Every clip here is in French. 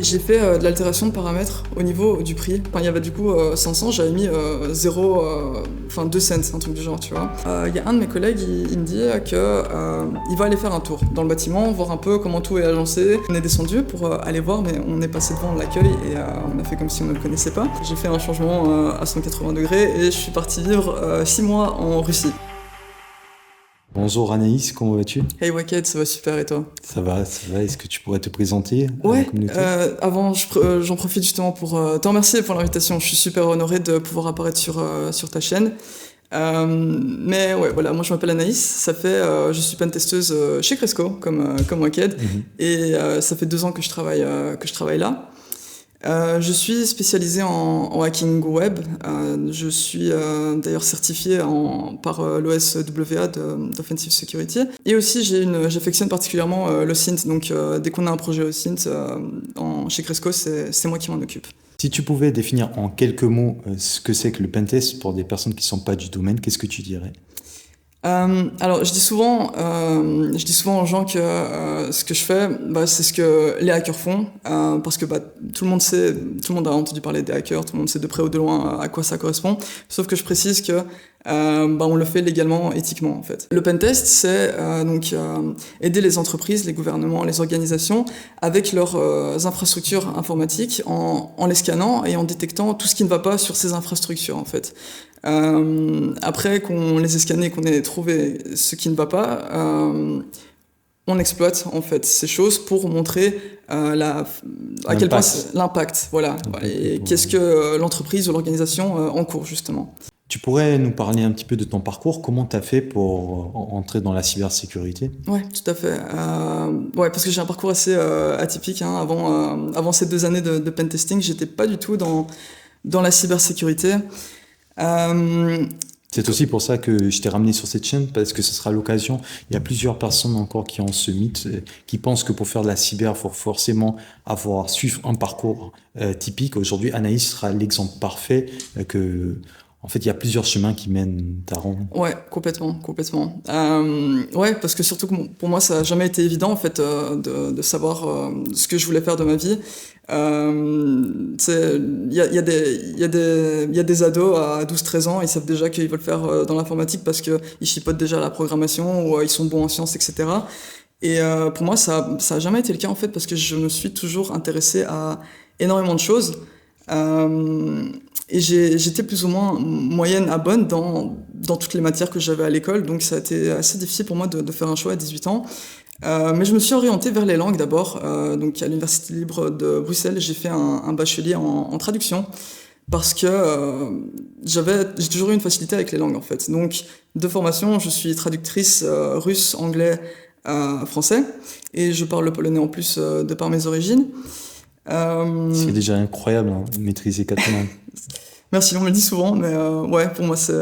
J'ai fait de l'altération de paramètres au niveau du prix. Enfin, il y avait du coup 500, j'avais mis 0, enfin 2 cents, un truc du genre, tu vois. Il y a un de mes collègues, il me dit que il va aller faire un tour dans le bâtiment, voir un peu comment tout est agencé. On est descendu pour aller voir, mais on est passé devant l'accueil et on a fait comme si on ne le connaissait pas. J'ai fait un changement à 180 degrés et je suis parti vivre 6 mois en Russie. Bonjour Anaïs, comment vas-tu? Hey Wacked, ça va super et toi? Ça va, ça va. Est-ce que tu pourrais te présenter à la Ouais, communauté? avant, j'en profite justement pour te remercier pour l'invitation. Je suis super honoré de pouvoir apparaître sur ta chaîne. Mais ouais, voilà, moi je m'appelle Anaïs. Je suis pentesteuse chez Cresco, comme Wacked, et ça fait 2 ans que je travaille là. Je suis spécialisée en hacking web. Je suis d'ailleurs certifiée par l'OSWA d'Offensive Security. Et aussi, j'affectionne particulièrement le SINT. Donc, dès qu'on a un projet au SINT, chez Cresco, c'est moi qui m'en occupe. Si tu pouvais définir en quelques mots ce que c'est que le pentest pour des personnes qui ne sont pas du domaine, qu'est-ce que tu dirais? Alors, je dis souvent aux gens que ce que je fais, c'est ce que les hackers font, parce que tout le monde a entendu parler des hackers, tout le monde sait de près ou de loin à quoi ça correspond. Sauf que je précise que on le fait légalement, éthiquement en fait. Le pentest, c'est aider les entreprises, les gouvernements, les organisations avec leurs infrastructures informatiques en les scannant et en détectant tout ce qui ne va pas sur ces infrastructures en fait. Après qu'on les ait scannés, qu'on ait trouvé ce qui ne va pas, on exploite en fait ces choses pour montrer à quel point l'impact, voilà, et qu'est-ce que l'entreprise ou l'organisation encourt justement. Tu pourrais nous parler un petit peu de ton parcours, comment tu as fait pour entrer dans la cybersécurité? Ouais, tout à fait. Ouais, parce que j'ai un parcours assez atypique, hein. Avant ces 2 années de pentesting, j'étais pas du tout dans la cybersécurité. C'est aussi pour ça que je t'ai ramené sur cette chaîne, parce que ce sera l'occasion. Il y a plusieurs personnes encore qui ont ce mythe, qui pensent que pour faire de la cyber, il faut forcément suivre un parcours typique. Aujourd'hui, Anaïs sera l'exemple parfait en fait, il y a plusieurs chemins qui mènent à Rome. Ouais, complètement. Ouais, parce que surtout que pour moi, ça n'a jamais été évident en fait de savoir ce que je voulais faire de ma vie. Il y a des ados à 12-13 ans, ils savent déjà qu'ils veulent faire dans l'informatique parce qu'ils chipotent déjà la programmation ou ils sont bons en sciences, etc. Et pour moi, ça a jamais été le cas en fait parce que je me suis toujours intéressée à énormément de choses. Et j'étais plus ou moins moyenne à bonne dans toutes les matières que j'avais à l'école, donc ça a été assez difficile pour moi de faire un choix à 18 ans. Mais je me suis orientée vers les langues d'abord. Donc à l'Université libre de Bruxelles, j'ai fait un bachelier en traduction parce que j'ai toujours eu une facilité avec les langues en fait. Donc de formation, je suis traductrice russe, anglais, français, et je parle le polonais en plus de par mes origines. C'est déjà incroyable, hein, maîtriser 4 langues. Merci, on me le dit souvent, mais ouais, pour moi, c'est...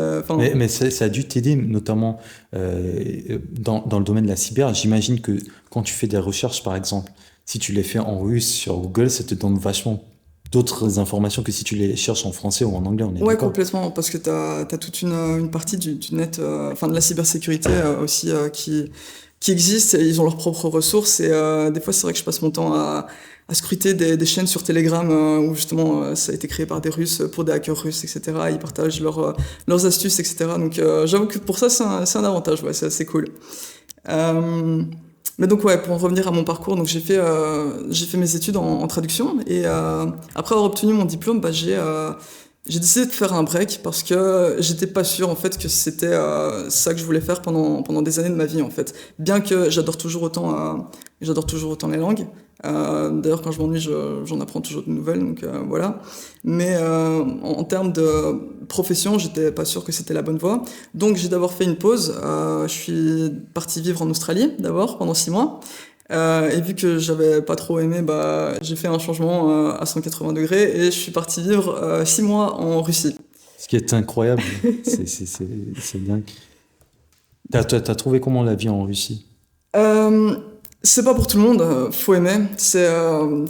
Mais ça a dû t'aider, notamment dans le domaine de la cyber. J'imagine que quand tu fais des recherches, par exemple, si tu les fais en russe sur Google, ça te donne vachement d'autres informations que si tu les cherches en français ou en anglais, on est Ouais, d'accord? complètement, parce que t'as toute une partie du net, de la cybersécurité aussi qui existe, et ils ont leurs propres ressources, et des fois, c'est vrai que je passe mon temps à scruter des chaînes sur Telegram où justement ça a été créé par des Russes pour des hackers russes, etc. Ils partagent leurs astuces, etc. Donc j'avoue que pour ça c'est un avantage, ouais, c'est assez cool. Mais donc ouais, pour en revenir à mon parcours, donc j'ai fait mes études en traduction et après avoir obtenu mon diplôme, j'ai décidé de faire un break parce que j'étais pas sûr en fait que c'était ça que je voulais faire pendant des années de ma vie en fait. Bien que j'adore toujours autant les langues. D'ailleurs quand je m'ennuie, j'en apprends toujours de nouvelles, donc voilà. Mais en termes de profession, j'étais pas sûr que c'était la bonne voie. Donc j'ai d'abord fait une pause. Je suis parti vivre en Australie d'abord pendant 6 mois. Et vu que j'avais pas trop aimé, j'ai fait un changement à 180 degrés et je suis parti vivre 6 mois en Russie. Ce qui est incroyable, c'est dingue. T'as trouvé comment la vie en Russie? C'est pas pour tout le monde, faut aimer. C'est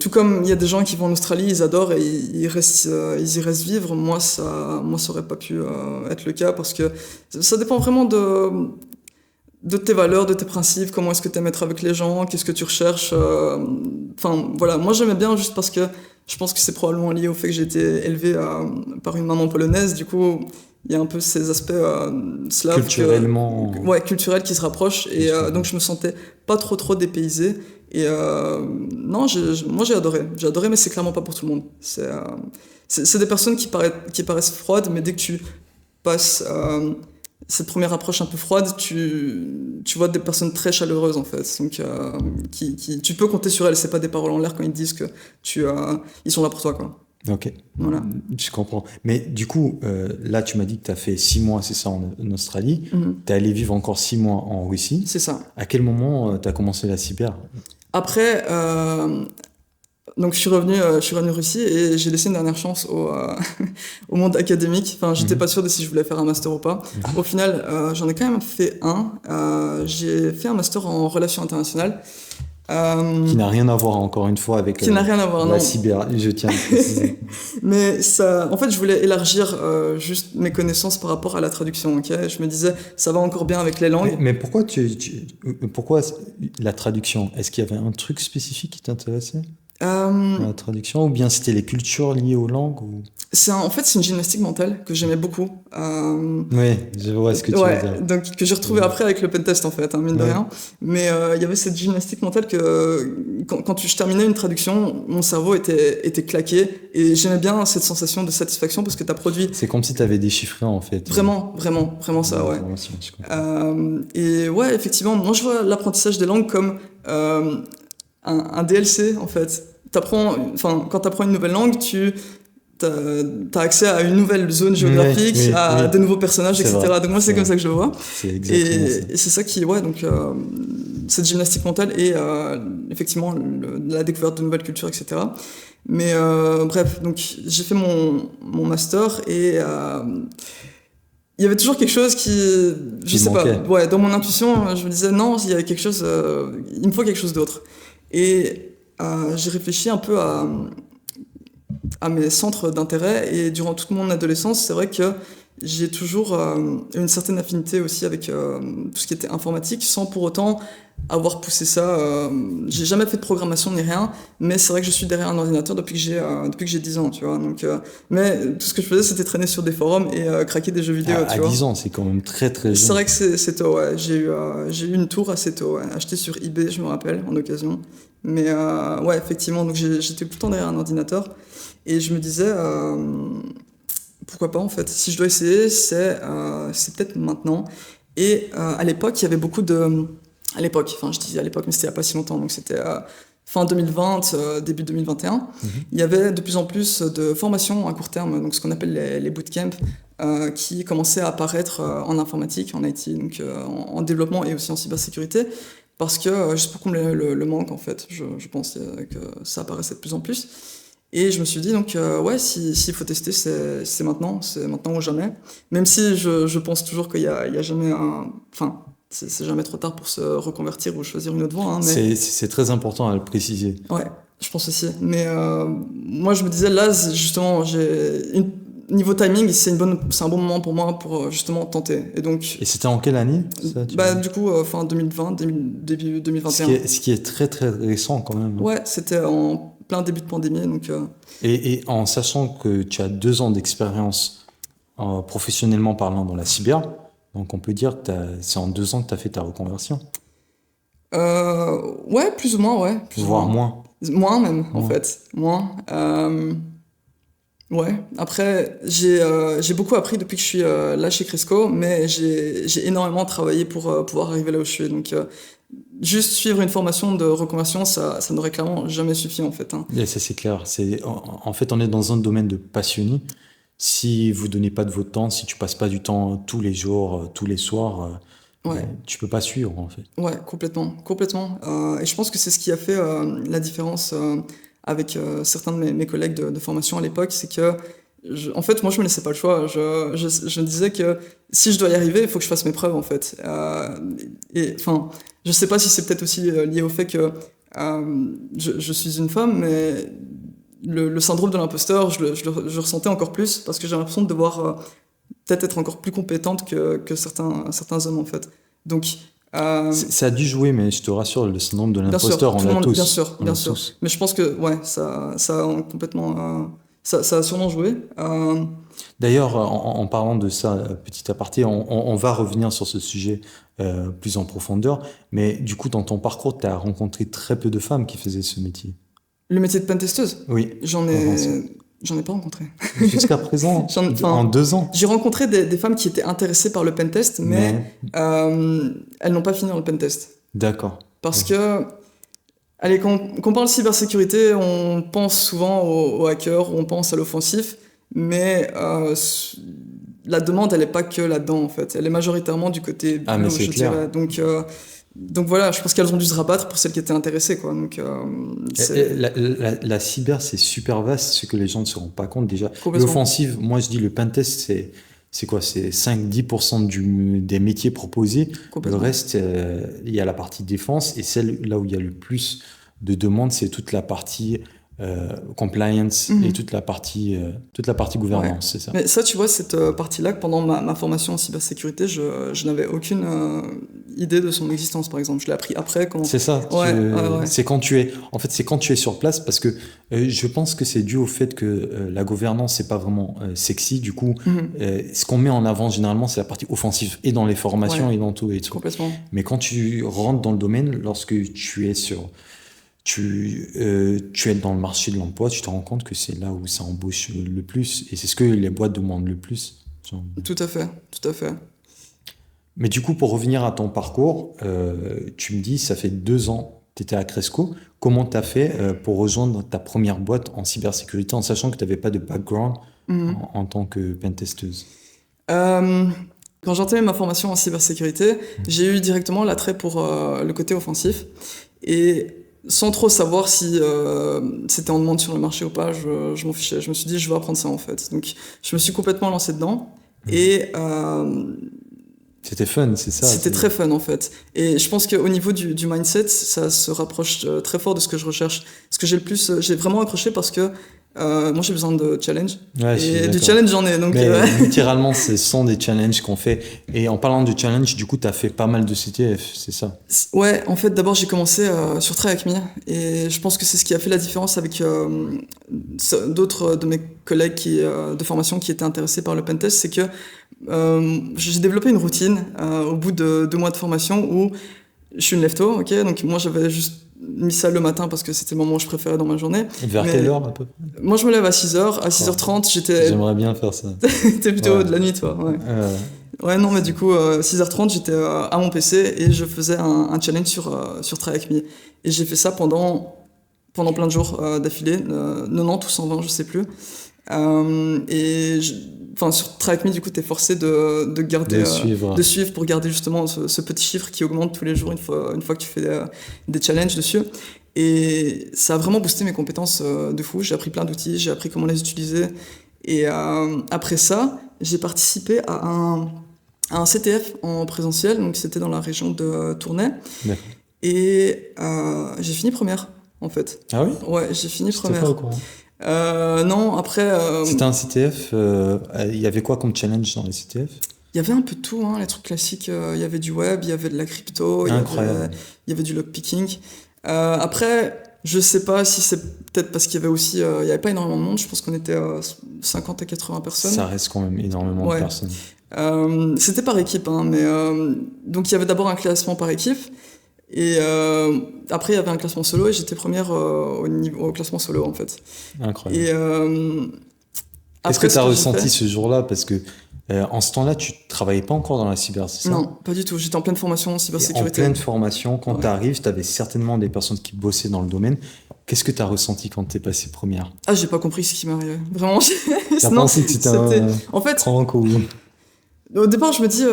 tout comme il y a des gens qui vont en Australie, ils adorent et ils y restent vivre. Moi, ça aurait pas pu être le cas parce que ça dépend vraiment de tes valeurs, de tes principes, comment est-ce que tu aimes être avec les gens, qu'est-ce que tu recherches. Enfin, voilà, moi j'aimais bien juste parce que je pense que c'est probablement lié au fait que j'ai été élevé par une maman polonaise. Du coup, il y a un peu ces aspects slaves Culturellement. ouais, culturels qui se rapprochent. Et donc je me sentais pas trop dépaysé. Et non, moi j'ai adoré. J'ai adoré, mais c'est clairement pas pour tout le monde. C'est des personnes qui paraissent froides, mais dès que tu passes cette première approche un peu froide, tu vois des personnes très chaleureuses en fait. Donc tu peux compter sur elles. C'est pas des paroles en l'air quand ils te disent que ils sont là pour toi, quoi. Ok, Voilà. je comprends. Mais du coup, là, tu m'as dit que tu as fait 6 mois, c'est ça, en Australie. Tu es allé vivre encore 6 mois en Russie. C'est ça. À quel moment tu as commencé la cyber? Après, donc je suis revenu en Russie et j'ai laissé une dernière chance au monde académique. Enfin, j'étais pas sûr de si je voulais faire un master ou pas. Au final, j'en ai quand même fait un. J'ai fait un master en relations internationales. Qui n'a rien à voir, encore une fois, avec qui n'a rien à voir, la non. cyber, je tiens à le préciser. Mais ça, en fait, je voulais élargir juste mes connaissances par rapport à la traduction. Ok, je me disais, ça va encore bien avec les langues. Mais pourquoi pourquoi la traduction? Est-ce qu'il y avait un truc spécifique qui t'intéressait? La traduction, ou bien c'était les cultures liées aux langues ou... En fait, c'est une gymnastique mentale que j'aimais beaucoup. Oui, je vois ce que tu veux dire. Donc, que j'ai retrouvé après avec le pentest, en fait, hein, mine de rien. Mais il y avait cette gymnastique mentale que quand je terminais une traduction, mon cerveau était claqué et j'aimais bien cette sensation de satisfaction parce que tu as produit. C'est comme si tu avais déchiffré, en fait. Vraiment ça, ouais. Et ouais, effectivement, moi je vois l'apprentissage des langues comme un DLC, en fait. Quand tu apprends une nouvelle langue, t'as accès à une nouvelle zone géographique, à de nouveaux personnages, etc. Vrai, donc moi c'est comme ça que je le vois. C'est exactement ça. Et c'est ça qui, ouais, donc cette gymnastique mentale et effectivement la découverte de nouvelles cultures, etc. Mais bref, donc j'ai fait mon master et il y avait toujours quelque chose je sais manquait. pas, ouais, dans mon intuition, je me disais non, il y avait quelque chose, il me faut quelque chose d'autre. Et j'ai réfléchi un peu à mes centres d'intérêt et durant toute mon adolescence, c'est vrai que j'ai toujours une certaine affinité aussi avec tout ce qui était informatique sans pour autant avoir poussé ça. J'ai jamais fait de programmation ni rien, mais c'est vrai que je suis derrière un ordinateur depuis que j'ai 10 ans, tu vois. Donc, mais tout ce que je faisais, c'était traîner sur des forums et craquer des jeux vidéo, tu vois. À 10 ans, c'est quand même très très jeune. C'est vrai que c'est tôt, ouais. J'ai eu une tour assez tôt, ouais. Achetée sur eBay, je me rappelle, en occasion. Mais ouais, effectivement, donc j'étais tout le temps derrière un ordinateur. Et je me disais, pourquoi pas en fait, si je dois essayer, c'est peut-être maintenant. Et à l'époque, il y avait beaucoup de... À l'époque, enfin je dis à l'époque, mais c'était il n'y a pas si longtemps, donc c'était fin 2020, début 2021. Il y avait de plus en plus de formations à court terme, donc ce qu'on appelle les bootcamps, qui commençaient à apparaître en informatique, en IT, donc en développement et aussi en cybersécurité. Parce que, juste pour combler le manque, en fait, je pense que ça apparaissait de plus en plus. Et je me suis dit, donc, ouais, s'il faut tester, c'est maintenant ou jamais. Même si je pense toujours qu'il y a jamais enfin, c'est jamais trop tard pour se reconvertir ou choisir une autre voie. Hein, mais... C'est très important à le préciser. Ouais, je pense aussi. Mais moi, je me disais, là, justement, niveau timing, c'est un bon moment pour moi pour justement tenter. Et c'était en quelle année ça, du coup, fin 2020, début 2021. Ce qui est très très récent quand même. Ouais, c'était en plein début de pandémie. Donc, et en sachant que tu as 2 ans d'expérience professionnellement parlant dans la cyber, donc on peut dire que c'est en 2 ans que tu as fait ta reconversion. Ouais, plus ou moins, ouais. Voire moins. Moins même, en fait. Moins. Ouais, après, j'ai beaucoup appris depuis que je suis là chez Cresco, mais j'ai énormément travaillé pour pouvoir arriver là où je suis. Donc, juste suivre une formation de reconversion, ça n'aurait clairement jamais suffi, en fait. Hein. Et ça, c'est clair. En fait, on est dans un domaine de passionné. Si vous donnez pas de votre temps, si tu passes pas du temps tous les jours, tous les soirs, ouais. Tu peux pas suivre, en fait. Ouais, complètement. Et je pense que c'est ce qui a fait la différence avec certains de mes collègues de formation à l'époque, c'est que, en fait, moi, je me laissais pas le choix. Je me disais que si je dois y arriver, il faut que je fasse mes preuves, en fait. Et enfin, je sais pas si c'est peut-être aussi lié au fait que je suis une femme, mais le syndrome de l'imposteur, je le ressentais encore plus parce que j'ai l'impression de devoir peut-être être encore plus compétente que certains hommes, en fait. Donc, Ça a dû jouer, mais je te rassure, le syndrome de Bien sûr, l'imposteur, on tout le l'a monde, tous. bien sûr, On bien l'a sûr. tous. Mais je pense que ouais, ça a complètement, ça a sûrement joué. D'ailleurs, en parlant de ça, petit aparté, on va revenir sur ce sujet plus en profondeur. Mais du coup, dans ton parcours, tu as rencontré très peu de femmes qui faisaient ce métier. Le métier de pentesteuse, Oui, j'en avance. ai, j'en ai pas rencontré. Jusqu'à présent, Enfin, en 2 ans. j'ai rencontré des femmes qui étaient intéressées par le pentest, mais elles n'ont pas fini dans le pentest. D'accord. Parce que, allez, quand on parle cybersécurité, on pense souvent aux hackers, on pense à l'offensif, mais la demande, elle n'est pas que là-dedans, en fait. Elle est majoritairement du côté Ah, mais bleu, c'est je clair. dirais. Donc voilà, je pense qu'elles ont dû se rabattre pour celles qui étaient intéressées, quoi. Donc, La cyber, c'est super vaste, ce que les gens ne se rendent pas compte déjà. Complètement. L'offensive, moi je dis le pentest, c'est quoi? C'est 5-10% des métiers proposés. Le Complètement. reste, il y a la partie défense et celle là où il y a le plus de demandes, c'est toute la partie compliance et toute la partie gouvernance, c'est ça. Mais ça, tu vois, cette partie-là, pendant ma formation en cybersécurité, je n'avais aucune idée de son existence, par exemple. Je l'ai appris après quand... C'est ça. Ouais. C'est quand tu es sur place parce que je pense que c'est dû au fait que la gouvernance c'est pas vraiment sexy. Du coup, ce qu'on met en avant généralement c'est la partie offensive et dans les formations et dans tout et tout. Complètement. Mais quand tu rentres dans le domaine, lorsque tu es dans le marché de l'emploi, tu te rends compte que c'est là où ça embauche le plus et c'est ce que les boîtes demandent le plus. Genre. Tout à fait, tout à fait. Mais du coup, pour revenir à ton parcours, tu me dis, ça fait 2 ans que tu étais à Cresco. Comment tu as fait pour rejoindre ta première boîte en cybersécurité en sachant que tu n'avais pas de background en tant que pentesteuse? Quand j'ai entamé ma formation en cybersécurité, j'ai eu directement l'attrait pour le côté offensif. Et sans trop savoir si c'était en demande sur le marché ou pas, je m'en fichais. Je me suis dit, je vais apprendre ça en fait. Donc, je me suis complètement lancé dedans. Et c'était fun, c'est ça? C'était très fun en fait. Et je pense qu'au niveau du mindset, ça se rapproche très fort de ce que je recherche. Ce que j'ai vraiment accroché parce que moi j'ai besoin de challenge. Ouais, et du challenge j'en ai. Donc, mais littéralement, ce sont des challenges qu'on fait. Et en parlant de challenge, du coup, tu as fait pas mal de CTF, c'est ça? Ouais, en fait, d'abord j'ai commencé sur Try Hack Me. Et je pense que c'est ce qui a fait la différence avec d'autres de mes collègues de formation qui étaient intéressés par le pentest. C'est que j'ai développé une routine au bout de 2 mois de formation où je suis une lève-tôt, ok, donc moi j'avais juste mis ça le matin parce que c'était le moment où je préférais dans ma journée. Et vers quelle heure à peu près? Moi je me lève à 6h, à 6h30 j'étais... J'aimerais bien faire ça. T'es plutôt de la nuit toi, ouais. Ouais, non, mais du coup, 6h30 j'étais à mon PC et je faisais un challenge sur Try Hack Me. Et j'ai fait ça pendant plein de jours d'affilée, 90 ou 120, je sais plus. Enfin, sur Try Hack Me, du coup, t'es forcé de garder, de suivre pour garder justement ce petit chiffre qui augmente tous les jours une fois que tu fais des challenges dessus. Et ça a vraiment boosté mes compétences de fou. J'ai appris plein d'outils, j'ai appris comment les utiliser. Et après ça, j'ai participé à un CTF en présentiel, donc c'était dans la région de Tournai. D'accord. Et j'ai fini première, en fait. Ah oui? Ouais, j'ai fini première. Pas au courant. Non, après... C'était un CTF, il y avait quoi comme challenge dans les CTF? Il y avait un peu de tout, hein, les trucs classiques. Il y avait du web, il y avait de la crypto, il y avait du lockpicking. Après, je sais pas si c'est peut-être parce qu'il y avait aussi... il y avait pas énormément de monde, je pense qu'on était 50 à 80 personnes. Ça reste quand même énormément de personnes. C'était par équipe, hein, mais... donc il y avait d'abord un classement par équipe. Et après, il y avait un classement solo et j'étais première au classement solo, en fait. Incroyable. Et qu'est-ce que tu as ressenti ce jour-là? Parce que en ce temps-là, tu travaillais pas encore dans la cyber, c'est ça? Non, pas du tout. J'étais en pleine formation en cybersécurité. En pleine formation, quand tu arrives, tu avais certainement des personnes qui bossaient dans le domaine. Qu'est-ce que tu as ressenti quand tu es passé première? Ah, j'ai pas compris ce qui m'arrivait. Vraiment. T'as pensé que c'était en fait, au départ, je me dis,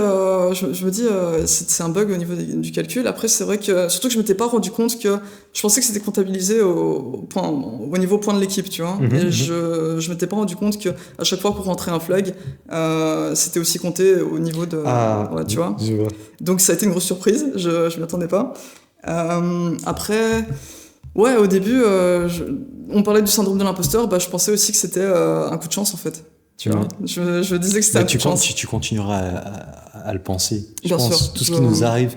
c'est un bug au niveau du calcul. Après, c'est vrai que, surtout que je m'étais pas rendu compte que, je pensais que c'était comptabilisé au niveau point de l'équipe, tu vois. Et je m'étais pas rendu compte que, à chaque fois pour rentrer un flag, c'était aussi compté au niveau de, ouais, tu vois. Je vois. Donc, ça a été une grosse surprise. Je m'y attendais pas. Après, ouais, au début, on parlait du syndrome de l'imposteur, je pensais aussi que c'était un coup de chance, en fait. Tu vois, je disais que c'était un coup de chance. Tu continueras à le penser. Je Bien pense sûr. tout ce qui nous arrive,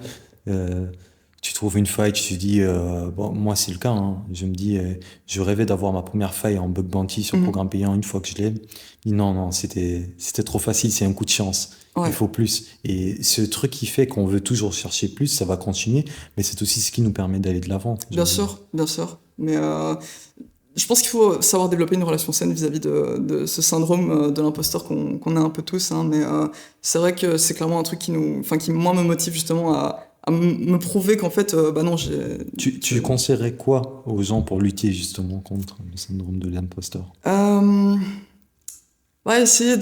Tu trouves une faille, tu te dis, bon, moi c'est le cas, hein. Je me dis, je rêvais d'avoir ma première faille en bug bounty sur programme payant une fois que je l'ai. Je dis, non, c'était trop facile, c'est un coup de chance. Ouais. Il faut plus. Et ce truc qui fait qu'on veut toujours chercher plus, ça va continuer, mais c'est aussi ce qui nous permet d'aller de l'avant. Bien sûr. Mais je pense qu'il faut savoir développer une relation saine vis-à-vis de ce syndrome de l'imposteur qu'on a un peu tous, hein. Mais c'est vrai que c'est clairement un truc qui moi me motive justement à me prouver qu'en fait, bah non, Tu conseillerais quoi aux gens pour lutter justement contre le syndrome de l'imposteur? Ouais, essayer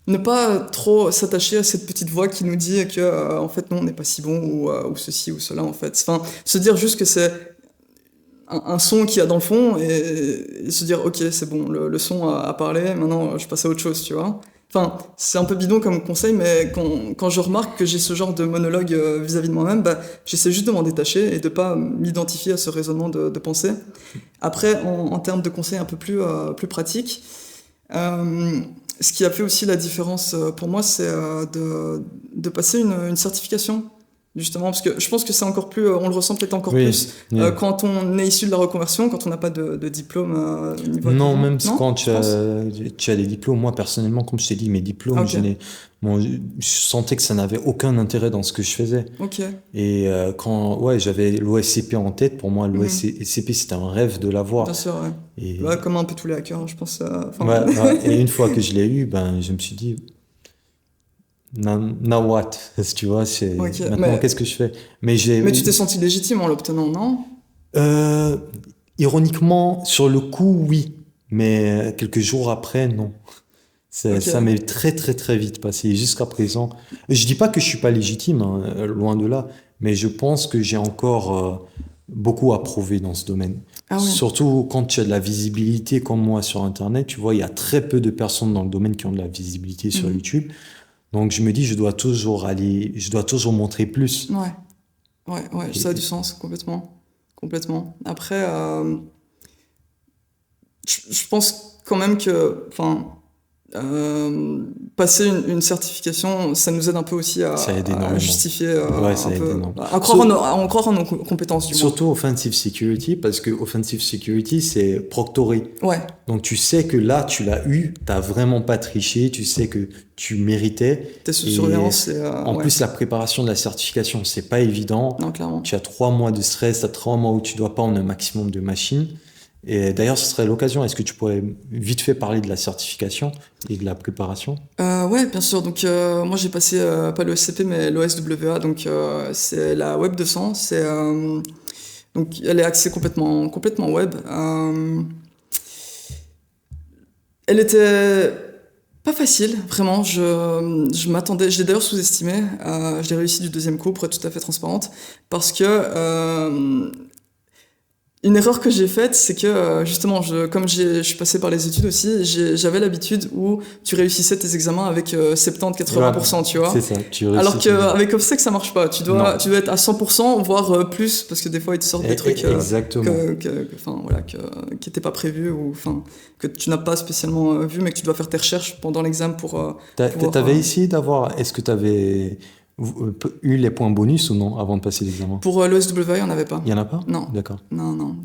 ne pas trop s'attacher à cette petite voix qui nous dit que en fait non, on n'est pas si bon ou ceci ou cela en fait. Enfin, se dire juste que c'est un son qu'il y a dans le fond et se dire ok, c'est bon, le son a parlé, maintenant je passe à autre chose, tu vois. Enfin, c'est un peu bidon comme conseil, mais quand je remarque que j'ai ce genre de monologue vis-à-vis de moi-même, bah, j'essaie juste de m'en détacher et de pas m'identifier à ce raisonnement de pensée. Après, en termes de conseils un peu plus pratiques, ce qui a fait aussi la différence pour moi, c'est de passer une certification, justement, parce que je pense que c'est encore plus, on le ressent peut-être encore plus quand on est issu de la reconversion, quand on n'a pas de diplôme au niveau Non, académique. même Non, quand tu penses tu as des diplômes, moi personnellement, comme je t'ai dit, mes diplômes, Ok. je sentais que ça n'avait aucun intérêt dans ce que je faisais. Ok. Et quand j'avais l'OSCP en tête, pour moi, l'OSCP, c'était un rêve de l'avoir. Bien sûr, ouais. Et, Ouais, comme un peu tous les hackers, hein, je pense. et une fois que je l'ai eu, ben, je me suis dit, now what? Tu vois, Ok, maintenant, qu'est-ce que je fais? Mais mais tu t'es senti légitime en l'obtenant, non? Euh, ironiquement, sur le coup, oui, mais quelques jours après, non. Ok. Ça m'est très très très vite passé. Jusqu'à présent, je dis pas que je suis pas légitime, hein, loin de là, mais je pense que j'ai encore beaucoup à prouver dans ce domaine. Ah oui. Surtout quand tu as de la visibilité comme moi sur Internet, tu vois, il y a très peu de personnes dans le domaine qui ont de la visibilité sur YouTube. Donc je me dis, je dois toujours montrer plus. Ouais, ça a du sens, complètement. Après, je pense quand même que, passer une certification, ça nous aide un peu aussi Ça aide à énormément. justifier Ça un aide peu, énormément. à croire en nos compétences, du moins. Surtout Offensive Security, parce que Offensive Security, c'est proctoré. Ouais, Donc tu sais que là, tu l'as eu, t'as vraiment pas triché, tu sais que tu méritais. t'es sous Et surveillance. en plus, la préparation de la certification, c'est pas évident. Non, clairement. Tu as 3 mois de stress, tu as 3 mois où tu dois pas en un maximum de machines. Et d'ailleurs, ce serait l'occasion. Est-ce que tu pourrais vite fait parler de la certification et de la préparation? Ouais, bien sûr. Donc, moi, j'ai passé pas le SCP, mais l'OSWA. Donc, c'est la Web 200. Donc, elle est axée complètement web. Elle était pas facile, vraiment. Je m'attendais. Je l'ai d'ailleurs sous-estimé. Je l'ai réussi du deuxième coup, pour être tout à fait transparente, parce que une erreur que j'ai faite, c'est que justement, comme je suis passé par les études aussi, j'avais l'habitude où tu réussissais tes examens avec 70-80%, tu vois. C'est ça, tu réussis. Alors qu'avec OffSec, ça marche pas. Tu dois Non. être à 100%, voire plus, parce que des fois, ils te sortent des trucs Exactement. qui n'étaient pas prévus ou que tu n'as pas spécialement vu, mais que tu dois faire tes recherches pendant l'examen pour. T'avais essayé d'avoir. Est-ce que t'avais eu les points bonus ou non avant de passer l'examen? Pour l'OSWA, il n'y en avait pas. Il y en a pas? Non. D'accord. Non.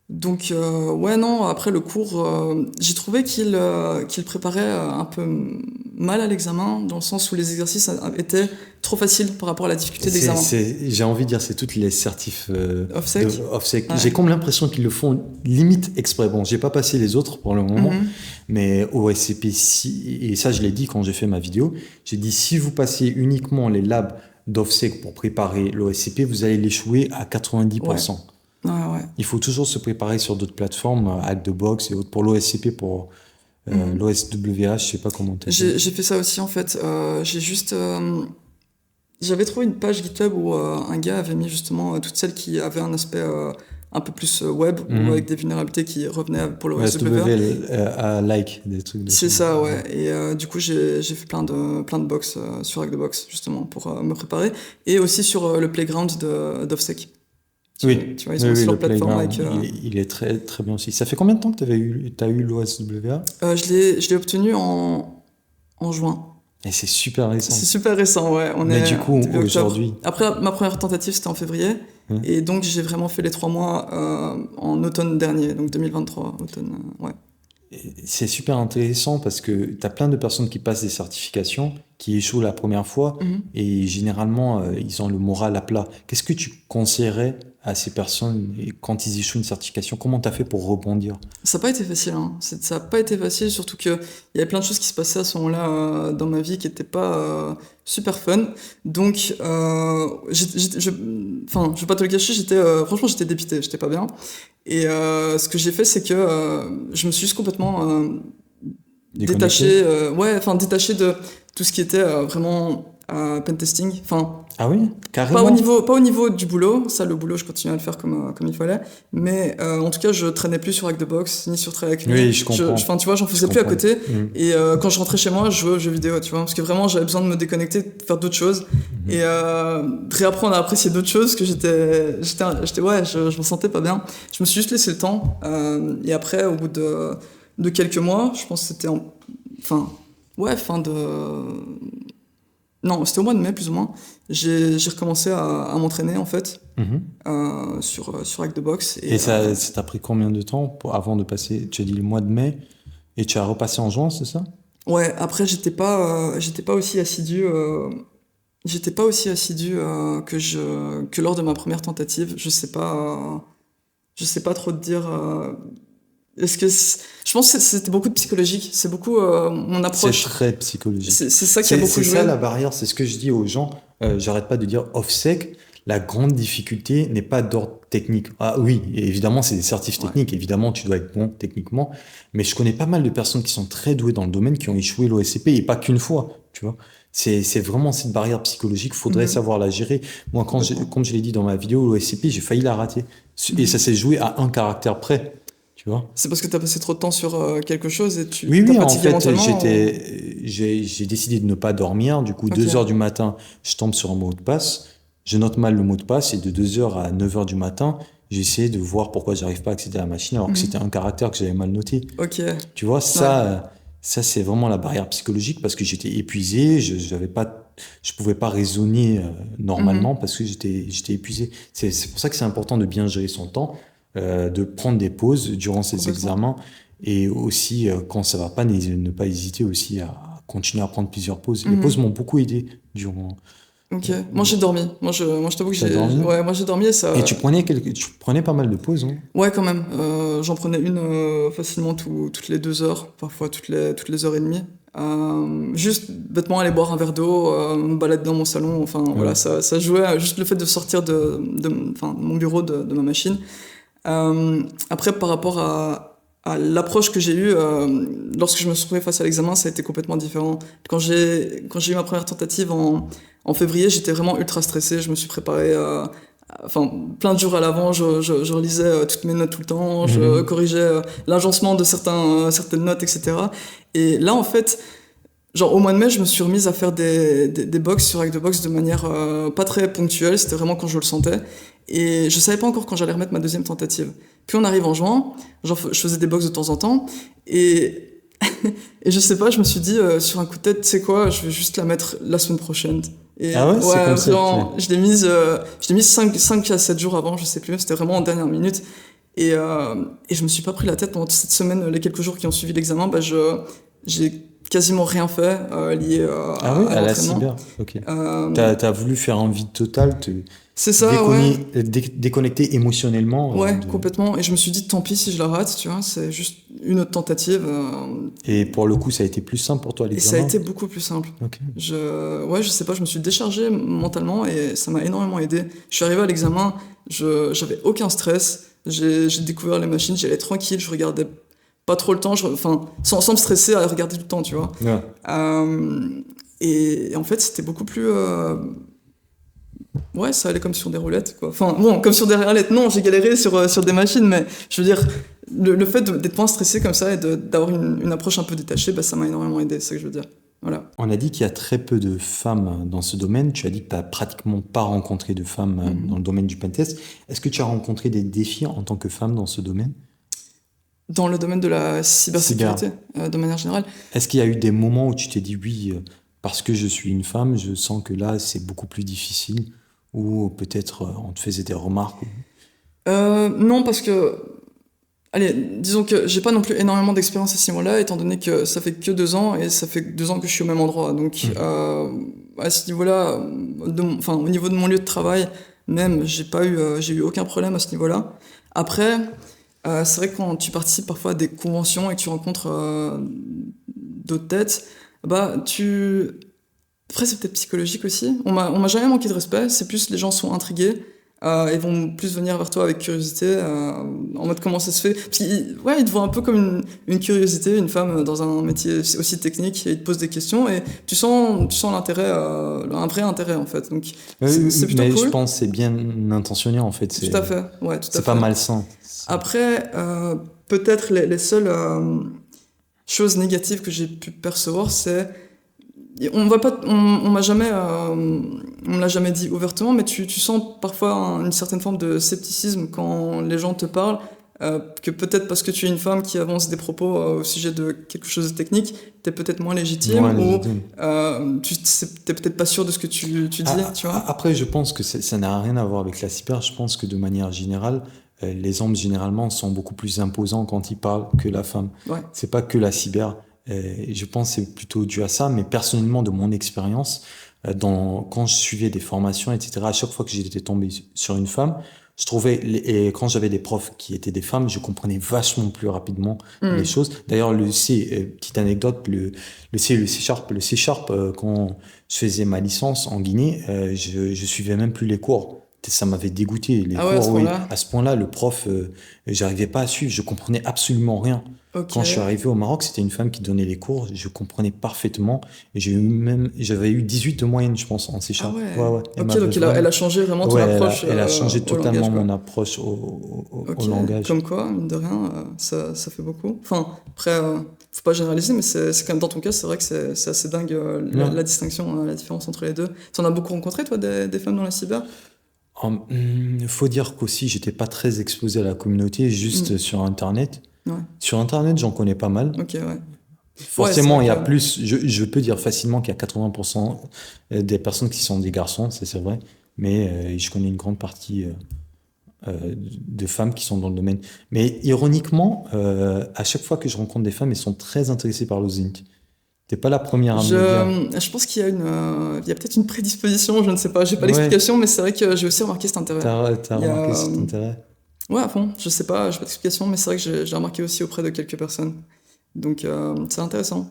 Donc ouais, non, après le cours, j'ai trouvé qu'il préparait un peu mal à l'examen, dans le sens où les exercices étaient trop faciles par rapport à la difficulté de l'examen. J'ai envie de dire, c'est toutes les certifs OffSec. OffSec. Ouais. J'ai comme l'impression qu'ils le font limite exprès. Bon, j'ai pas passé les autres pour le moment, mais au SCP, et ça je l'ai dit quand j'ai fait ma vidéo, j'ai dit si vous passez uniquement les labs d'OffSec pour préparer l'OSCP, vous allez l'échouer à 90%. Ouais. Il faut toujours se préparer sur d'autres plateformes, Hack the Box et autres. Pour l'OSCP, pour l'OSWA, je sais pas comment t'as fait. J'ai fait ça aussi en fait. J'avais trouvé une page GitHub où un gars avait mis justement toutes celles qui avaient un aspect un peu plus web ou avec des vulnérabilités qui revenaient pour le OSWA. à like des trucs. C'est ça, ouais. Et du coup, j'ai fait plein de box sur Hack the Box justement pour me préparer, et aussi sur le playground d'OffSec. Oui, tu vois, ils ont aussi leur plateforme avec. Il est très très bien aussi. Ça fait combien de temps que t'as eu l'OSWA? Je l'ai obtenu en juin. Et c'est super récent. C'est super récent, ouais. Mais du coup, début octobre. aujourd'hui... Après, ma première tentative, c'était en février. Et donc, j'ai vraiment fait les 3 mois en automne dernier, donc 2023, automne, ouais. C'est super intéressant parce que tu as plein de personnes qui passent des certifications, qui échouent la première fois, et généralement, ils ont le moral à plat. Qu'est-ce que tu conseillerais à ces personnes quand ils échouent une certification? Comment tu as fait pour rebondir? Ça n'a pas été facile, hein. Ça n'a pas été facile, surtout qu'il y avait plein de choses qui se passaient à ce moment-là dans ma vie qui n'étaient pas super fun. Donc, enfin, je vais pas te le cacher, franchement, j'étais dépité, j'étais pas bien. Et ce que j'ai fait, c'est que je me suis juste complètement détaché de tout ce qui était vraiment pentesting. Enfin, ah oui, carrément. Pas au niveau du boulot, ça, le boulot, je continue à le faire comme il fallait, mais en tout cas, je traînais plus sur Hack the Box, ni sur Track. Oui, je comprends. Enfin, tu vois, j'en faisais plus à côté, et quand je rentrais chez moi, je jouais aux jeux vidéo, tu vois, parce que vraiment, j'avais besoin de me déconnecter, de faire d'autres choses, et de réapprendre à apprécier d'autres choses, que ouais, je me sentais pas bien. Je me suis juste laissé le temps, et après, au bout de quelques mois, je pense que c'était non, c'était au mois de mai, plus ou moins. J'ai recommencé à m'entraîner, en fait, sur Hack the Box. Et ça t'a pris combien de temps avant de passer, tu as dit le mois de mai, et tu as repassé en juin, c'est ça? Ouais, après, j'étais pas aussi assidu que lors de ma première tentative. Je sais pas trop te dire. Je pense que c'était beaucoup de psychologique. C'est beaucoup mon approche. C'est très psychologique. C'est ça qui a beaucoup joué. C'est ça la barrière, c'est ce que je dis aux gens. J'arrête pas de dire off-sec. La grande difficulté n'est pas d'ordre technique. Ah oui, évidemment, c'est des certifs techniques. Évidemment, tu dois être bon techniquement. Mais je connais pas mal de personnes qui sont très douées dans le domaine, qui ont échoué l'OSCP, et pas qu'une fois, tu vois. C'est vraiment cette barrière psychologique. Faudrait savoir la gérer. Moi, comme je l'ai dit dans ma vidéo, l'OSCP, j'ai failli la rater. Et ça s'est joué à un caractère près. Tu vois. C'est parce que tu as passé trop de temps sur quelque chose et tu t'as fatigué mentalement. J'ai décidé de ne pas dormir. Du coup, 2h du matin, je tombe sur un mot de passe. Je note mal le mot de passe et de 2h à 9h du matin, j'ai essayé de voir pourquoi j'arrive pas à accéder à la machine alors que c'était un caractère que j'avais mal noté. Ok. Tu vois, ça c'est vraiment la barrière psychologique parce que j'étais épuisé, je pouvais pas raisonner normalement parce que j'étais épuisé. C'est pour ça que c'est important de bien gérer son temps. De prendre des pauses durant ces examens et aussi quand ça va pas ne pas hésiter aussi à continuer à prendre plusieurs pauses. Les pauses m'ont beaucoup aidé durant. Ok, moi j'ai dormi. Moi je t'avoue que j'ai dormi et ça. Et tu prenais pas mal de pauses, hein? Ouais, quand même. J'en prenais une facilement toutes les 2 heures, parfois toutes les heures et demie. Juste bêtement aller boire un verre d'eau, me balader dans mon salon. Enfin voilà, ça jouait juste le fait de sortir de mon bureau, de ma machine. Après, par rapport à l'approche que j'ai eue lorsque je me suis retrouvé face à l'examen, ça a été complètement différent. Quand j'ai eu ma première tentative en février, j'étais vraiment ultra stressé. Je me suis préparé plein de jours à l'avant, je relisais toutes mes notes tout le temps, je corrigeais l'agencement de certaines notes, etc. Et là, en fait, genre au mois de mai, je me suis remise à faire des box sur Hack the Box de manière pas très ponctuelle. C'était vraiment quand je le sentais. Et je savais pas encore quand j'allais remettre ma deuxième tentative. Puis on arrive en juin, genre je faisais des box de temps en temps, et je sais pas, je me suis dit sur un coup de tête, tu sais quoi, je vais juste la mettre la semaine prochaine. Et ah ouais, c'est comme vraiment, je l'ai mise 5 à 7 jours avant, je sais plus, c'était vraiment en dernière minute. Et je me suis pas pris la tête pendant cette semaine, les quelques jours qui ont suivi l'examen, j'ai quasiment rien fait lié à la cyber. Ok. T'as voulu faire un vide total, c'est ça, déconnecter émotionnellement. Ouais, complètement. Et je me suis dit, tant pis si je la rate, tu vois, c'est juste une autre tentative. Et pour le coup, ça a été plus simple pour toi, l'examen? Et ça a été beaucoup plus simple. Okay. Je sais pas, je me suis déchargé mentalement et ça m'a énormément aidé. Je suis arrivé à l'examen, j'avais aucun stress, j'ai découvert les machines, j'allais tranquille, je regardais pas trop le temps, sans me stresser à regarder tout le temps, tu vois. Ouais. Et en fait, c'était beaucoup plus... Ouais, ça allait comme sur des roulettes, quoi. Enfin, bon, comme sur des roulettes, non, j'ai galéré sur des machines, mais je veux dire, le fait d'être moins stressé comme ça et d'avoir une approche un peu détachée, ça m'a énormément aidé, c'est ça que je veux dire. Voilà. On a dit qu'il y a très peu de femmes dans ce domaine. Tu as dit que tu n'as pratiquement pas rencontré de femmes dans le domaine du pentest. Est-ce que tu as rencontré des défis en tant que femme dans ce domaine? Dans le domaine de la cybersécurité, de manière générale. Est-ce qu'il y a eu des moments où tu t'es dit oui, parce que je suis une femme, je sens que là, c'est beaucoup plus difficile, ou peut-être on te faisait des remarques. Non, parce que, allez, disons que j'ai pas non plus énormément d'expérience à ce niveau-là, étant donné que ça fait que 2 ans et ça fait 2 ans que je suis au même endroit. Donc, à ce niveau-là, enfin, au niveau de mon lieu de travail, même, j'ai eu aucun problème à ce niveau-là. Après, c'est vrai que quand tu participes parfois à des conventions et que tu rencontres d'autres têtes, bah, après, c'est peut-être psychologique aussi. On m'a jamais manqué de respect, c'est plus les gens sont intrigués. Ils vont plus venir vers toi avec curiosité, en mode comment ça se fait. Parce ouais, ils te voient un peu comme une curiosité, une femme dans un métier aussi technique, et ils te posent des questions, et tu sens l'intérêt, un vrai intérêt en fait. Donc c'est plutôt mais cool. je pense que c'est bien intentionné en fait. Tout à fait, ouais, tout à fait. C'est pas malsain. Après, peut-être les seules choses négatives que j'ai pu percevoir, c'est on va pas, on m'a jamais, on me l'a jamais dit ouvertement, mais tu sens parfois une certaine forme de scepticisme quand les gens te parlent, que peut-être parce que tu es une femme qui avance des propos au sujet de quelque chose de technique, t'es peut-être moins légitime, ou t'es peut-être pas sûr de ce que tu dis, tu vois. Après, je pense que ça n'a rien à voir avec la cyber. Je pense que de manière générale, les hommes généralement sont beaucoup plus imposants quand ils parlent que la femme. Ouais. C'est pas que la cyber. Je pense que c'est plutôt dû à ça, mais personnellement, de mon expérience, quand je suivais des formations, etc., à chaque fois que j'étais tombé sur une femme, je trouvais, et quand j'avais des profs qui étaient des femmes, je comprenais vachement plus rapidement les choses. D'ailleurs, petite anecdote, le C Sharp, quand je faisais ma licence en Guinée, je suivais même plus les cours. Ça m'avait dégoûté. Les Ah ouais, cours, à à ce point-là, le prof, j'arrivais pas à suivre, je comprenais absolument rien. Okay. Quand je suis arrivé au Maroc, c'était une femme qui donnait les cours, je comprenais parfaitement, et j'avais eu 18 de moyenne, je pense, en C Sharp. Ah ouais. Ouais. Ok, donc elle a changé vraiment ton approche. Elle a changé totalement langage, mon approche au okay. langage. Comme quoi, mine de rien, ça fait beaucoup. Enfin, après, faut pas généraliser, mais c'est quand même dans ton cas, c'est vrai que c'est assez dingue la distinction, la différence entre les deux. Tu en as beaucoup rencontré, toi, des femmes dans la cyber? Faut dire qu'aussi, j'étais pas très exposé à la communauté, juste sur Internet. Ouais. Sur Internet, j'en connais pas mal. Ok, ouais. Forcément, il y a plus. Je peux dire facilement qu'il y a 80% des personnes qui sont des garçons, c'est vrai. Mais je connais une grande partie de femmes qui sont dans le domaine. Mais ironiquement, à chaque fois que je rencontre des femmes, elles sont très intéressées par l'OSINT. T'es pas la première à me dire. Je pense qu'il y a peut-être une prédisposition, je ne sais pas, j'ai pas l'explication, mais c'est vrai que j'ai aussi remarqué cet intérêt. T'as remarqué cet intérêt? Ouais, à fond, je sais pas, j'ai pas d'explication, mais c'est vrai que j'ai remarqué aussi auprès de quelques personnes. Donc c'est intéressant.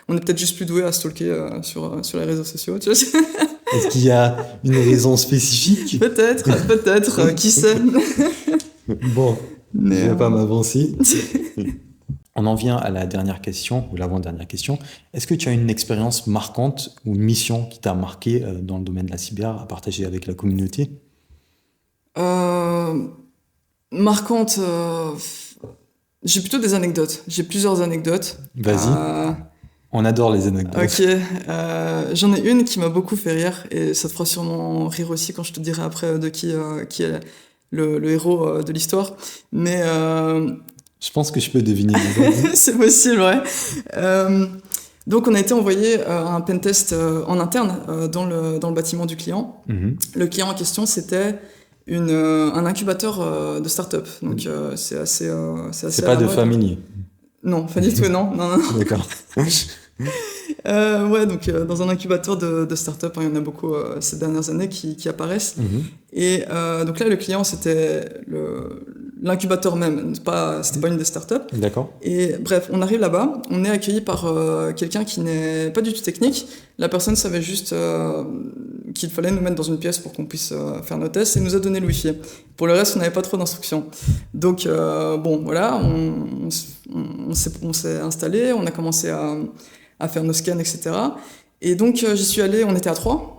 On est peut-être juste plus doué à stalker sur les réseaux sociaux, tu vois. Est-ce qu'il y a une raison spécifique? Peut-être, qui sait. Bon, mais je vais pas m'avancer. On en vient à la dernière question, ou l'avant-dernière question. Est-ce que tu as une expérience marquante ou une mission qui t'a marqué dans le domaine de la cyber à partager avec la communauté? Marquante, j'ai plutôt des anecdotes. J'ai plusieurs anecdotes. Vas-y. On adore les anecdotes. Ok. J'en ai une qui m'a beaucoup fait rire, et ça te fera sûrement rire aussi quand je te dirai après de qui est le héros de l'histoire. Mais je pense que je peux deviner. C'est possible, ouais. Donc on a été envoyé un pentest en interne dans le bâtiment du client. Le client en question, c'était un incubateur de start-up. Donc c'est assez c'est pas de famille. Non, pas du tout, non. D'accord. Ouais, donc dans un incubateur de start-up, il y en a beaucoup ces dernières années qui apparaissent. Et donc là, le client, c'était l'incubateur même, c'était pas une des start-up. D'accord. Et bref, on arrive là-bas, on est accueilli par quelqu'un qui n'est pas du tout technique. La personne savait juste qu'il fallait nous mettre dans une pièce pour qu'on puisse faire nos tests, et nous a donné le Wi-Fi. Pour le reste, on n'avait pas trop d'instructions. Donc bon, voilà, on s'est installé, on a commencé à faire nos scans, etc. Et donc j'y suis allé, on était à 3.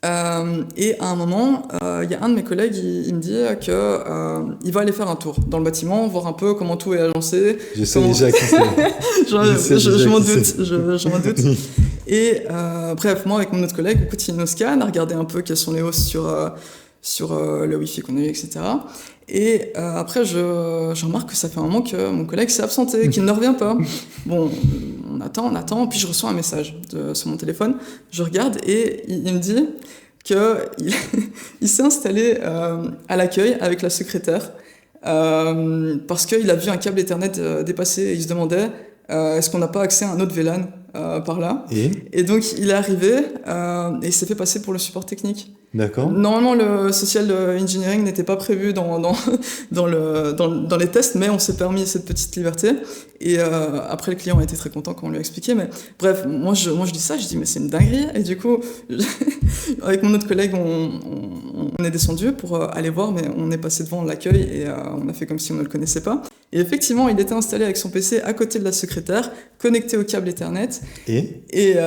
Et à un moment, il y a un de mes collègues, il me dit qu'il va aller faire un tour dans le bâtiment, voir un peu comment tout est agencé. Je sais déjà qui c'est. Je m'en doute. Et bref, moi avec mon autre collègue, on continue nos scans, à regarder un peu quelles sont les hausses sur le Wi-Fi qu'on a eu, etc. Et après, je remarque que ça fait un moment que mon collègue s'est absenté, qu'il ne revient pas. Bon, on attend, puis je reçois un message sur mon téléphone. Je regarde et il me dit qu'il il s'est installé à l'accueil avec la secrétaire parce qu'il a vu un câble Ethernet dépasser et il se demandait est-ce qu'on n'a pas accès à un autre VLAN par là. Et donc il est arrivé et il s'est fait passer pour le support technique. D'accord. Normalement, le social engineering n'était pas prévu dans les tests, mais on s'est permis cette petite liberté. Et après, le client a été très content quand on lui a expliqué. Mais bref, moi je dis ça, je dis mais c'est une dinguerie. Et du coup, avec mon autre collègue, on est descendu pour aller voir, mais on est passé devant l'accueil et on a fait comme si on ne le connaissait pas. Et effectivement, il était installé avec son PC à côté de la secrétaire, connecté au câble Ethernet. Et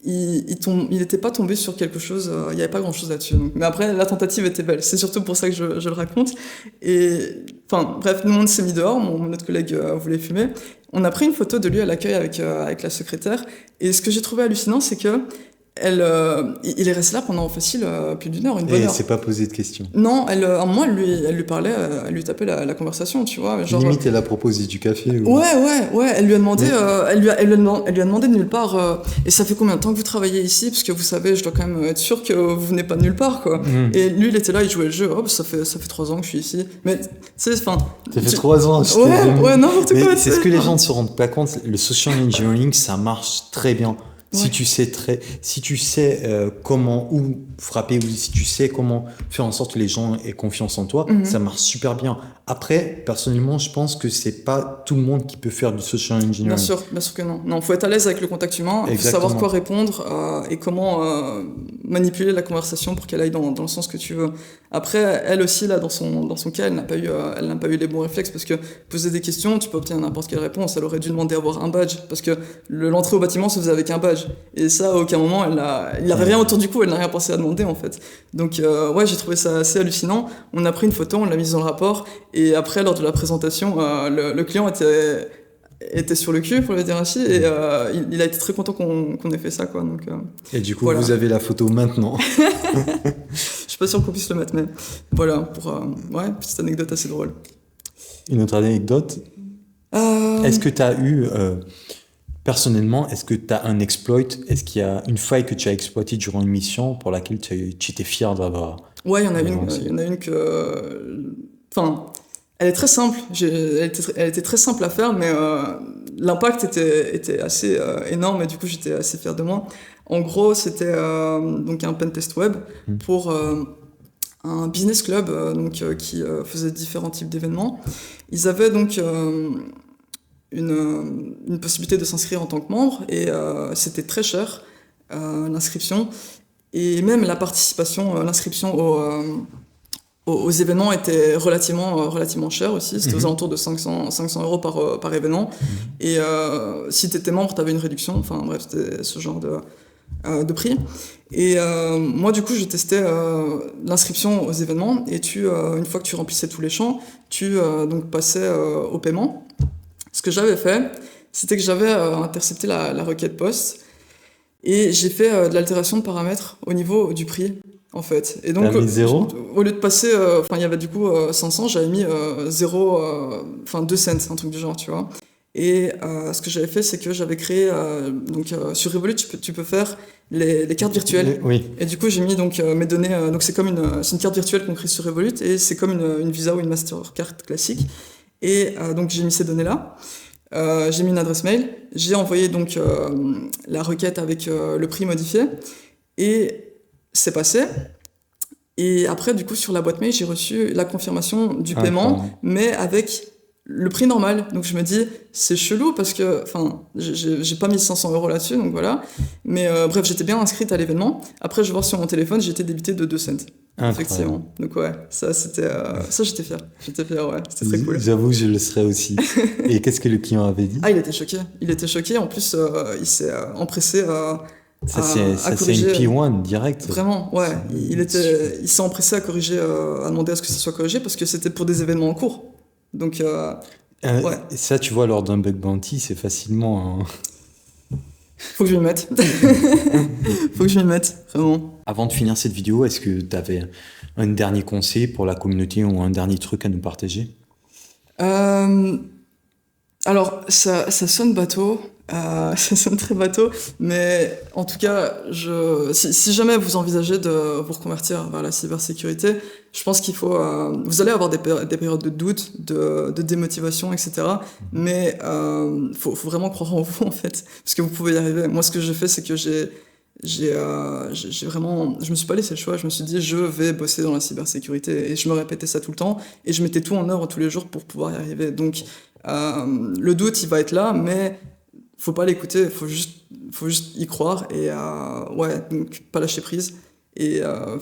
il n'était pas tombé sur quelque chose, il n'y avait pas grand chose là-dessus. Mais après, la tentative était belle. C'est surtout pour ça que je le raconte. Et enfin, bref, nous, on s'est mis dehors. Mon autre collègue voulait fumer. On a pris une photo de lui à l'accueil avec la secrétaire. Et ce que j'ai trouvé hallucinant, c'est que il est resté là pendant facile plus d'une heure, une bonne heure. Et s'est pas posé de questions. Non, à un moment, elle lui parlait, elle lui tapait la conversation, tu vois. Genre, limite, elle a proposé du café. Ou... Ouais, elle lui a demandé, elle lui a demandé de nulle part, et ça fait combien de temps que vous travaillez ici? Parce que vous savez, je dois quand même être sûr que vous venez pas de nulle part, quoi. Et lui, il était là, il jouait le jeu, ça fait 3 ans que je suis ici. Mais, tu sais, enfin. Ça fait 3 ans, ouais, n'importe quoi. C'est ce que les gens ne se rendent pas compte, le social engineering, ça marche très bien. Ouais. Si tu sais comment où frapper, ou si tu sais comment faire en sorte que les gens aient confiance en toi, ça marche super bien. Après, personnellement, je pense que c'est pas tout le monde qui peut faire du social engineering. Bien sûr que non. Non, faut être à l'aise avec le contact humain, il faut savoir quoi répondre et comment manipuler la conversation pour qu'elle aille dans le sens que tu veux. Après, elle aussi, là, dans son cas, elle n'a pas eu les bons réflexes parce que poser des questions, tu peux obtenir n'importe quelle réponse. Elle aurait dû demander à avoir un badge parce que l'entrée au bâtiment se faisait avec un badge. Et ça, à aucun moment, il n'avait rien autour du cou, elle n'a rien pensé à demander, en fait. Donc, ouais, j'ai trouvé ça assez hallucinant. On a pris une photo, on l'a mise dans le rapport, et après, lors de la présentation, le client était sur le cul, pour le dire ainsi, et il a été très content qu'on ait fait ça, quoi. Donc, et du coup, voilà. Vous avez la photo maintenant. Je suis pas sûr qu'on puisse le mettre, mais voilà, ouais, petite anecdote assez drôle. Une autre anecdote Est-ce que tu as eu... personnellement, est-ce que tu as un exploit? Est-ce qu'il y a une faille que tu as exploitée durant une mission pour laquelle tu étais fier d'avoir... Ouais, il y en a une que... Enfin, elle est très simple. Elle était très simple à faire, mais l'impact était assez énorme et du coup, j'étais assez fier de moi. En gros, c'était donc un pentest web pour un business club qui faisait différents types d'événements. Ils avaient donc... une possibilité de s'inscrire en tant que membre et c'était très cher l'inscription et même la participation, l'inscription aux événements était relativement cher aussi, c'était aux alentours de 500 € par événement et si tu étais membre tu avais une réduction, enfin bref c'était ce genre de prix et moi du coup je testais l'inscription aux événements et une fois que tu remplissais tous les champs tu donc passais au paiement. Ce que j'avais fait, c'était que j'avais intercepté la requête post et j'ai fait de l'altération de paramètres au niveau du prix, en fait. Et donc, au lieu de passer, il y avait du coup 500, j'avais mis 2 cents, un truc du genre, tu vois. Et ce que j'avais fait, c'est que j'avais créé, sur Revolut, tu peux faire les cartes virtuelles. Oui. Et du coup, j'ai mis donc mes données, donc c'est une carte virtuelle qu'on crée sur Revolut et c'est comme une Visa ou une Mastercard classique. Et donc j'ai mis ces données-là, j'ai mis une adresse mail, j'ai envoyé donc la requête avec le prix modifié, et c'est passé. Et après, du coup, sur la boîte mail, j'ai reçu la confirmation du paiement, mais avec le prix normal. Donc je me dis, c'est chelou parce que, j'ai pas mis 500 € là-dessus, donc voilà. Mais bref, j'étais bien inscrite à l'événement. Après, je vois sur mon téléphone, j'ai été débité de 2 cents. Effectivement. Donc ouais, ça j'étais fier. Ouais, c'était très cool. J'avoue, je le serais aussi. Et qu'est-ce que le client avait dit? Ah, il était choqué. En plus, il s'est empressé à c'est une P1 direct. Vraiment, ouais. Il s'est empressé à corriger, à demander à ce que ça soit corrigé parce que c'était pour des événements en cours. Donc ouais. Ça, tu vois, lors d'un bug bounty, c'est facilement... Faut que je m'y mette. Vraiment. Avant de finir cette vidéo, est-ce que tu avais un dernier conseil pour la communauté ou un dernier truc à nous partager? Alors, ça sonne bateau, Ça sonne très bateau, mais en tout cas, si jamais vous envisagez de vous reconvertir vers la cybersécurité, je pense qu'il faut, vous allez avoir des périodes de doute, de démotivation, etc. Mais faut vraiment croire en vous en fait, parce que vous pouvez y arriver. Moi, ce que j'ai fait, c'est que j'ai vraiment, je me suis pas laissé le choix. Je me suis dit, je vais bosser dans la cybersécurité, et je me répétais ça tout le temps, et je mettais tout en œuvre tous les jours pour pouvoir y arriver. Donc, le doute, il va être là, mais faut pas l'écouter, faut juste y croire et ouais, donc pas lâcher prise et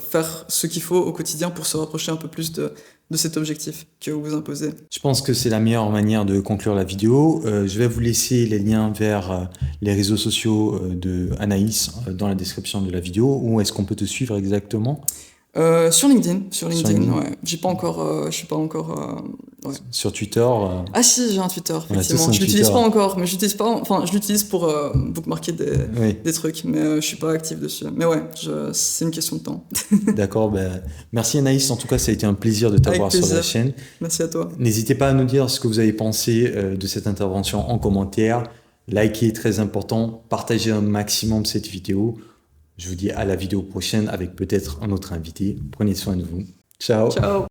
faire ce qu'il faut au quotidien pour se rapprocher un peu plus de cet objectif que vous vous imposez. Je pense que c'est la meilleure manière de conclure la vidéo. Je vais vous laisser les liens vers les réseaux sociaux de Anaïs dans la description de la vidéo. Où est-ce qu'on peut te suivre exactement? Sur LinkedIn, LinkedIn. ouais. J'ai pas encore, je suis pas encore, ouais. Sur Twitter. Ah si, j'ai un Twitter, effectivement. Ouais, je l'utilise Twitter. pas encore, mais j'utilise pas, enfin, je l'utilise pour bookmarker Oui. des trucs, mais je suis pas actif dessus. Mais ouais, c'est une question de temps. D'accord. Ben, merci Anaïs. En tout cas, ça a été un plaisir de t'avoir sur la chaîne. Merci à toi. N'hésitez pas à nous dire ce que vous avez pensé de cette intervention en commentaire. Likez, très important. Partagez un maximum cette vidéo. Je vous dis à la vidéo prochaine avec peut-être un autre invité. Prenez soin de vous. Ciao. Ciao.